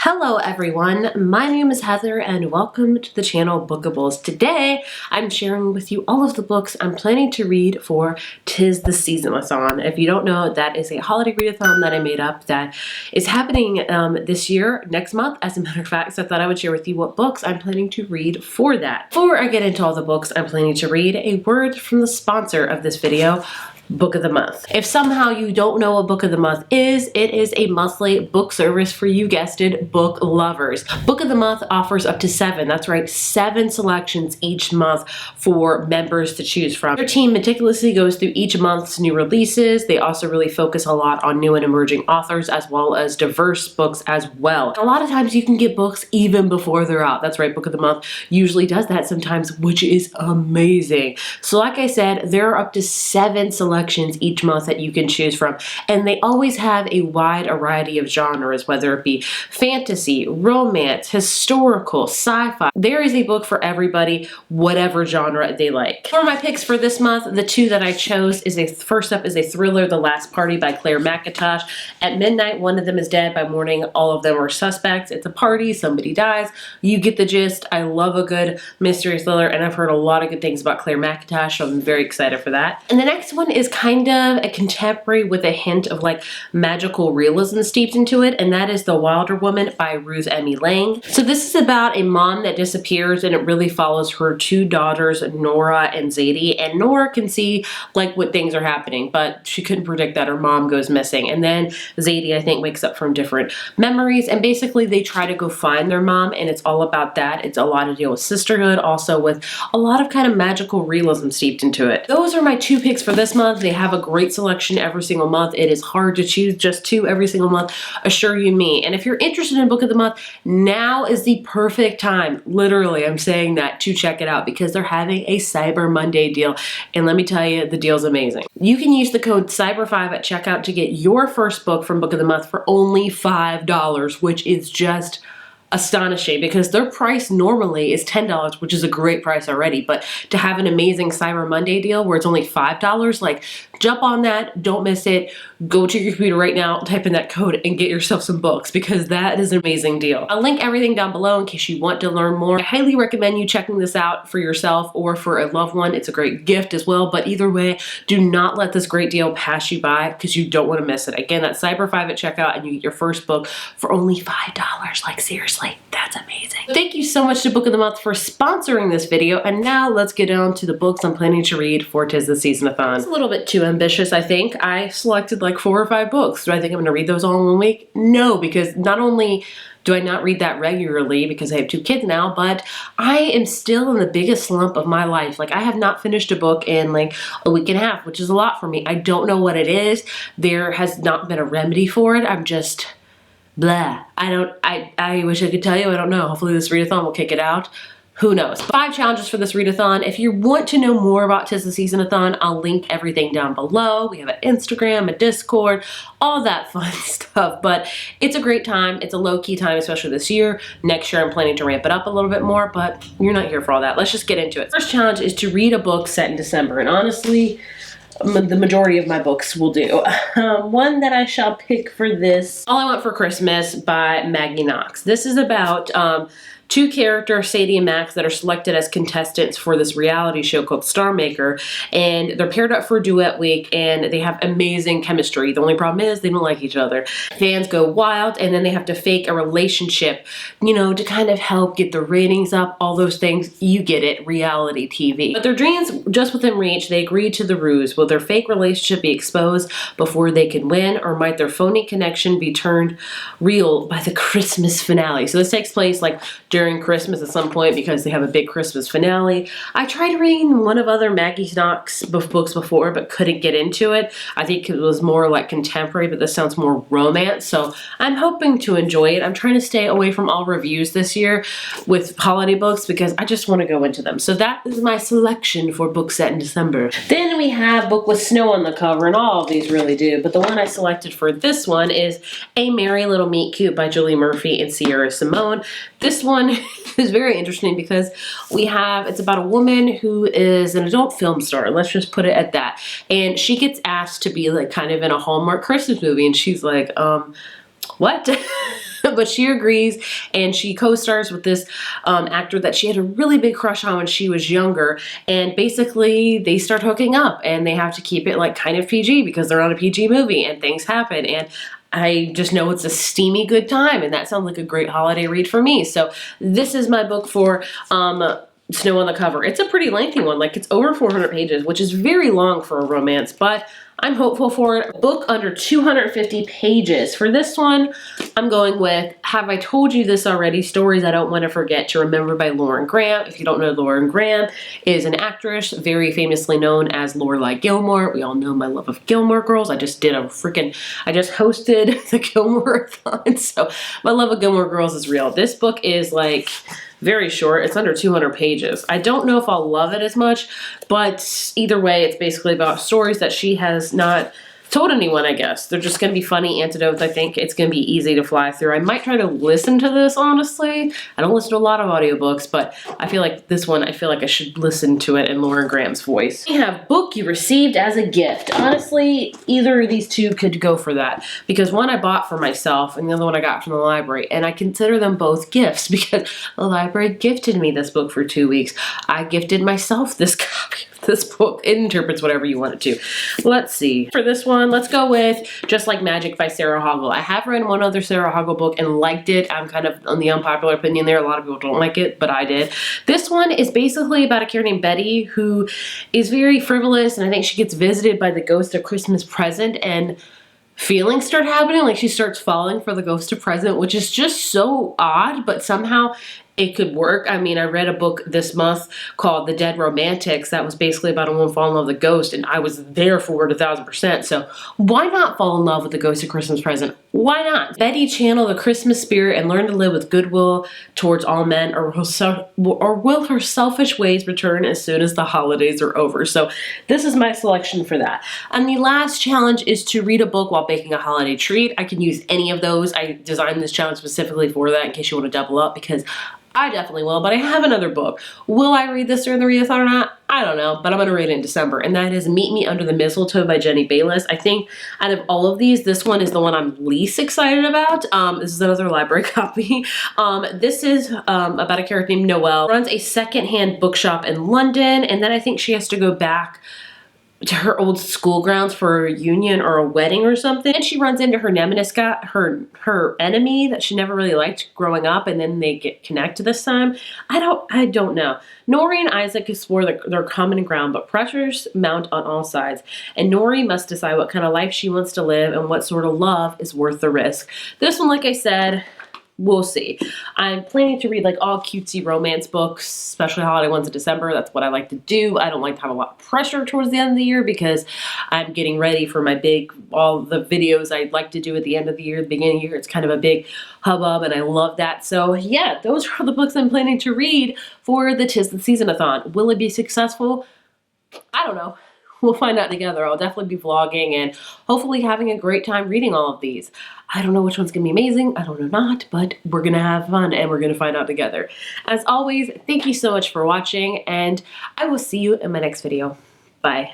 Hello everyone, my name is Heather and welcome to the channel Bookables. Today I'm sharing with you all of the books I'm planning to read for Tistheseasonathon. If you don't know, that is a holiday readathon that I made up that is happening this year, next month as a matter of fact, so I thought I would share with you what books I'm planning to read for that. Before I get into all the books I'm planning to read, a word from the sponsor of this video, Book of the Month. If somehow you don't know what Book of the Month is, it is a monthly book service for, you guessed it, book lovers. Book of the Month offers up to 7, that's right, 7 selections each month for members to choose from. Their team meticulously goes through each month's new releases. They also really focus a lot on new and emerging authors as well as diverse books as well. A lot of times you can get books even before they're out. That's right, Book of the Month usually does that sometimes, which is amazing. So like I said, there are up to 7 selections each month that you can choose from, and they always have a wide variety of genres, whether it be fantasy, romance, historical, sci-fi. There is a book for everybody, whatever genre they like. For my picks for this month, the 2 that I chose is first up is a thriller, The Last Party by Claire McIntosh. At midnight, one of them is dead. By morning, all of them are suspects. It's a party, somebody dies. You get the gist. I love a good mystery thriller, and I've heard a lot of good things about Claire McIntosh, so I'm very excited for that. And the next one is kind of a contemporary with a hint of like magical realism steeped into it, and that is The Wilder Woman by Ruth Emmy Lang. So this is about a mom that disappears, and it really follows her 2 daughters, Nora and Zadie, and Nora can see like what things are happening, but she couldn't predict that her mom goes missing. And then Zadie, I think, wakes up from different memories, and basically they try to go find their mom, and it's all about that. It's a lot to deal with sisterhood, also with a lot of kind of magical realism steeped into it. Those are my 2 picks for this month. They have a great selection every single month. It is hard to choose just 2 every single month, assure you me. And if you're interested in Book of the Month, now is the perfect time, literally I'm saying that, to check it out, because they're having a Cyber Monday deal, and let me tell you, the deal's amazing. You can use the code CYBERFIVE at checkout to get your first book from Book of the Month for only $5, which is just astonishing because their price normally is $10, which is a great price already, but to have an amazing Cyber Monday deal where it's only $5, like, jump on that, don't miss it. Go to your computer right now, type in that code, and get yourself some books, because that is an amazing deal. I'll link everything down below in case you want to learn more. I highly recommend you checking this out for yourself or for a loved one. It's a great gift as well, but either way, do not let this great deal pass you by because you don't want to miss it. Again, that's CYBERFIVE at checkout, and you get your first book for only $5. Like, seriously, that's amazing. Thank you so much to Book of the Month for sponsoring this video, and now let's get down to the books I'm planning to read for Tistheseasonathon. It's a little bit too ambitious, I think. I selected like 4 or 5 books. Do I think I'm gonna read those all in 1 week? No, because not only do I not read that regularly because I have 2 kids now, but I am still in the biggest slump of my life. Like, I have not finished a book in like a week and a half, which is a lot for me. I don't know what it is. There has not been a remedy for it. I'm just blah. I wish I could tell you. I don't know. Hopefully this readathon will kick it out. Who knows? 5 challenges for this readathon. If you want to know more about Tistheseasonathon, I'll link everything down below. We have an Instagram, a Discord, all that fun stuff. But it's a great time. It's a low-key time, especially this year. Next year, I'm planning to ramp it up a little bit more, but you're not here for all that. Let's just get into it. First challenge is to read a book set in December. And honestly, the majority of my books will do. One that I shall pick for this, All I Want for Christmas by Maggie Knox. This is about 2 characters, Sadie and Max, that are selected as contestants for this reality show called Star Maker, and they're paired up for a duet week, and they have amazing chemistry. The only problem is they don't like each other. Fans go wild, and then they have to fake a relationship, you know, to kind of help get the ratings up, all those things. You get it, reality TV. But their dreams just within reach, they agree to the ruse. Will their fake relationship be exposed before they can win, or might their phony connection be turned real by the Christmas finale? So this takes place like during Christmas at some point because they have a big Christmas finale. I tried reading one of other Maggie Knox books before but couldn't get into it. I think it was more like contemporary, but this sounds more romance, so I'm hoping to enjoy it. I'm trying to stay away from all reviews this year with holiday books because I just want to go into them. So that is my selection for books set in December. Then we have a book with snow on the cover, and all of these really do, but the one I selected for this one is A Merry Little Meet Cute by Julie Murphy and Sierra Simone. This one is very interesting because it's about a woman who is an adult film star, let's just put it at that, and she gets asked to be like kind of in a Hallmark Christmas movie, and she's like, what? but she agrees, and she co-stars with this actor that she had a really big crush on when she was younger, and basically they start hooking up, and they have to keep it like kind of PG because they're on a PG movie and things happen, and I just know it's a steamy good time, and that sounds like a great holiday read for me. So this is my book for Snow on the Cover. It's a pretty lengthy one, like it's over 400 pages, which is very long for a romance, but I'm hopeful for it. A book under 250 pages. For this one, I'm going with Have I Told You This Already? Stories I Don't Want to Forget to Remember by Lauren Graham. If you don't know, Lauren Graham is an actress very famously known as Lorelai Gilmore. We all know my love of Gilmore Girls. I just hosted the Gilmore-a-thon, so my love of Gilmore Girls is real. This book is like very short. It's under 200 pages. I don't know if I'll love it as much, but either way, it's basically about stories that she has not told anyone, I guess. They're just going to be funny anecdotes. I think it's going to be easy to fly through. I might try to listen to this, honestly. I don't listen to a lot of audiobooks, but I feel like this one, I feel like I should listen to it in Lauren Graham's voice. We have book you received as a gift. Honestly, either of these two could go for that, because one I bought for myself and the other one I got from the library, and I consider them both gifts because the library gifted me this book for 2 weeks. I gifted myself this copy of this book. It interprets whatever you want it to. Let's see. For this one, let's go with Just Like Magic by Sarah Hoggle. I have read one other Sarah Hoggle book and liked it. I'm kind of on the unpopular opinion there. A lot of people don't like it, but I did. This one is basically about a character named Betty who is very frivolous, and I think she gets visited by the ghost of Christmas Present, and feelings start happening. Like she starts falling for the ghost of present, which is just so odd, but somehow it could work. I mean, I read a book this month called The Dead Romantics that was basically about a woman falling in love with a ghost, and I was there for it 1000%. So why not fall in love with the ghost of Christmas Present? Why not? Betty channel the Christmas spirit and learn to live with goodwill towards all men, or will her selfish ways return as soon as the holidays are over? So this is my selection for that. And the last challenge is to read a book while baking a holiday treat. I can use any of those. I designed this challenge specifically for that in case you want to double up, because I definitely will, but I have another book. Will I read this during the readathon or not? I don't know, but I'm going to read it in December, and that is Meet Me Under the Mistletoe by Jenny Bayless. I think out of all of these, this one is the one I'm least excited about. This is another library copy. This is about a character named Noelle, runs a secondhand bookshop in London, and then I think she has to go back to her old school grounds for a reunion or a wedding or something. And she runs into her nemesis guy, her enemy that she never really liked growing up, and then they get connected this time. I don't know. Nori and Isaac explore their common ground, but pressures mount on all sides, and Nori must decide what kind of life she wants to live and what sort of love is worth the risk. This one, like I said, we'll see. I'm planning to read like all cutesy romance books, especially holiday ones in December. That's what I like to do. I don't like to have a lot of pressure towards the end of the year because I'm getting ready for my all the videos I'd like to do at the end of the year, the beginning of the year. It's kind of a big hubbub, and I love that. So yeah, those are the books I'm planning to read for the Tis the Seasonathon. Will it be successful? I don't know. We'll find out together. I'll definitely be vlogging and hopefully having a great time reading all of these. I don't know which one's going to be amazing. I don't know not, but we're going to have fun and we're going to find out together. As always, thank you so much for watching, and I will see you in my next video. Bye.